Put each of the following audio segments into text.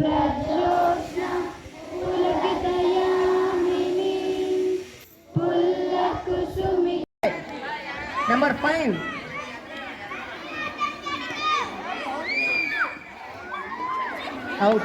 ప్రజ్యోత్స్న పులకితయామిని పుల్లకుసుమి. Number 5. Out.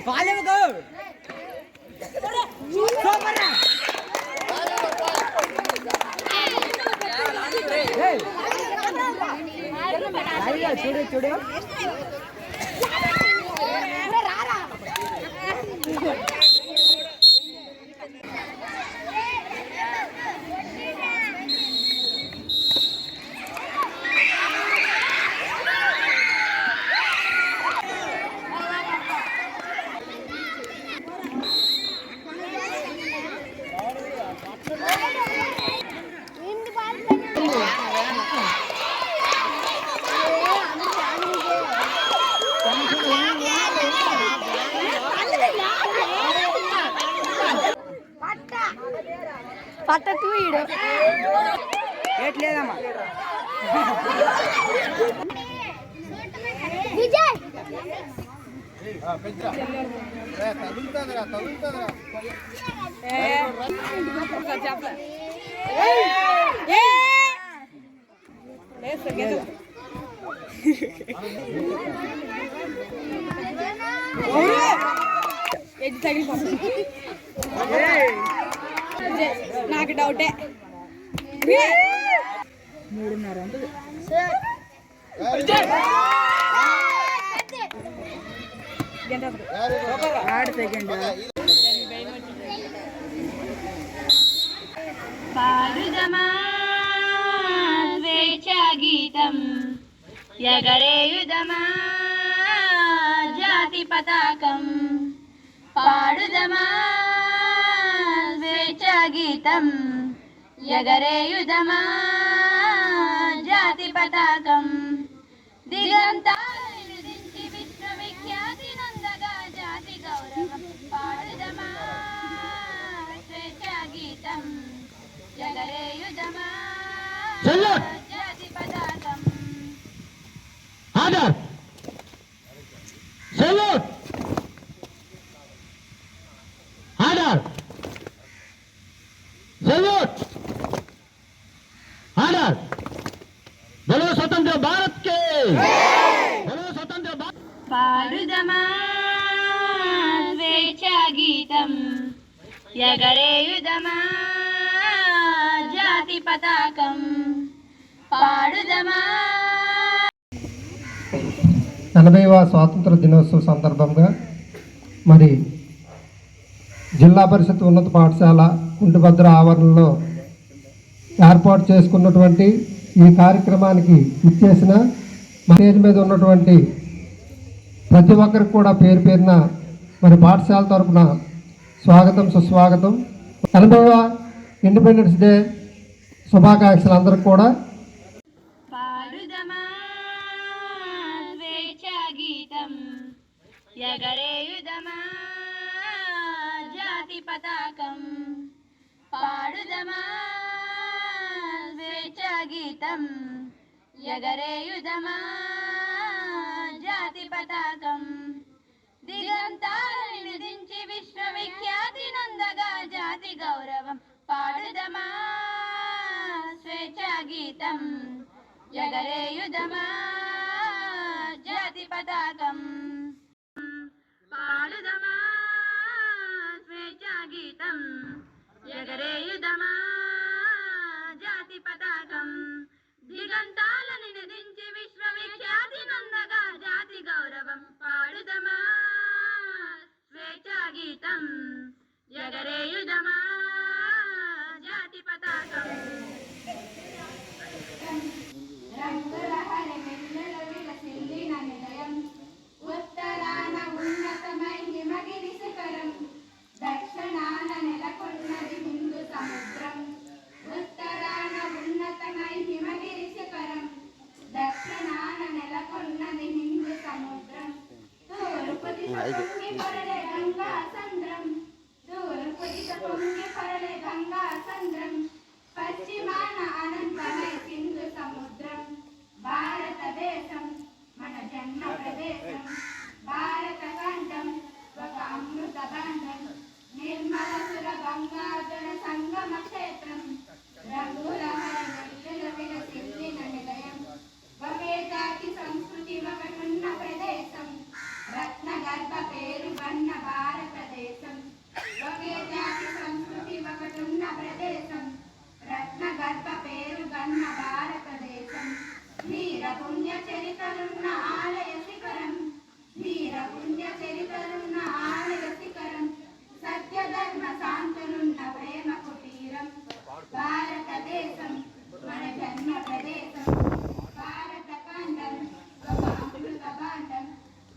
Follow go. చూడు చూడు పట్టకు వీడు ఏట్లేదమ్మా విజయ్ నాకు డౌటే 3:30 పాడుదమా స్వేచ్ఛా గీతం ఎగరేయుదమా జాతి పతాకం పాడుదమా స్వేచ్ఛా గీతం ఎగరేయుదమా జాతి పతాకం దిగంతాలను దించి విశ్వవిఖ్యాతి నందగా జాతి గౌరవం పాడుదమా స్వేచ్ఛా గీతం ఎగరేయుదమా జాతి పతాకం. Order salute order salute order बोलो स्वतंत्र भारत के बोलो स्वतंत्र भारत. పాడుదమా స్వేచ్ఛా గీతం ఎగరేయుదమా జాతి పతాకం పాడుదమా. 80వ స్వాతంత్ర దినోత్సవ సందర్భంగా మరి జిల్లా పరిషత్ ఉన్నత పాఠశాల కుంటిభద్ర ఆవరణలో ఏర్పాటు చేసుకున్నటువంటి ఈ కార్యక్రమానికి ఇచ్చేసిన స్టేజ్ మీద ఉన్నటువంటి ప్రతి ఒక్కరికి కూడా పేరు పేరున మరి పాఠశాల తరఫున స్వాగతం సుస్వాగతం. 80వ ఇండిపెండెన్స్ డే శుభాకాంక్షలు అందరికి కూడా. పాడుదమా స్వేచ్ఛా గీతం ఎగరేయుదమా జాతి పతాకం పాడుదమా స్వేచ్ఛా గీతం ఎగరేయుదమా జాతి పతాకం దిగంతాలను దించి విశ్వవిఖ్యాతి నందగా జాతి గౌరవం పాడుదమా స్వేచ్ఛా గీతం ఎగరేయుదమా జాతి పతాకం పాడుదమా స్వేచ్ఛా గీతం ఎగరేయుదమా జాతి పతాకం దిగంతాలను నిధించి విశ్వవిఖ్యాతి నందగా జాతి గౌరవం పాడుదమా స్వేచ్ఛా గీతం ఎగరేయుదమా జాతి పతాకం. పొంగి పరలే గంగా సంద్రం పశ్చిమాన అనంతమై సింధు సముద్రం భారతదేశం మన జన్మ ప్రదేశం భారత ఖండం ఒక అమృత బంధం నిర్మల సుర గంగాజల సంగమ క్షేత్రం రంగుల హరివెల్లుల విలసిల్లిన నిలయం ఒకే జాతి సంస్కృతి ఒకటున్న ప్రదేశం రత్న గర్భ పేరు వన్న భారతదేశం ఒకే జాతి సంస్కృతి ఒకటున్న ప్రదేశం రత్న గర్భ పేరు గన్న భారతదేశం వీర పుణ్య చరితలున్న ఆలయ శిఖరం వీర పుణ్య చరితలున్న ఆలయ శిఖరం సత్య ధర్మ శాంతులున్న ప్రేమ కుటీరం భారతదేశం మన జన్మ ప్రదేశం భారత ఖండం ఒక అమృత భాండం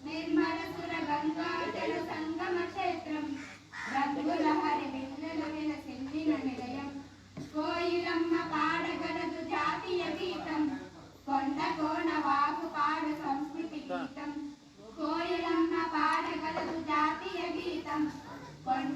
నిర్మల సుర గంగాజల సంగమ క్షేత్రం రంగుల హరి విల్లుల విలసిల్లిన నిలయం కోయిలమ్మ పాడగలదు జాతీయ గీతం కొండ కోణ వాగు పాడు సంస్కృతి గీతం కోయిలమ్మ పాడగలదు జాతీయ గీతం కొండ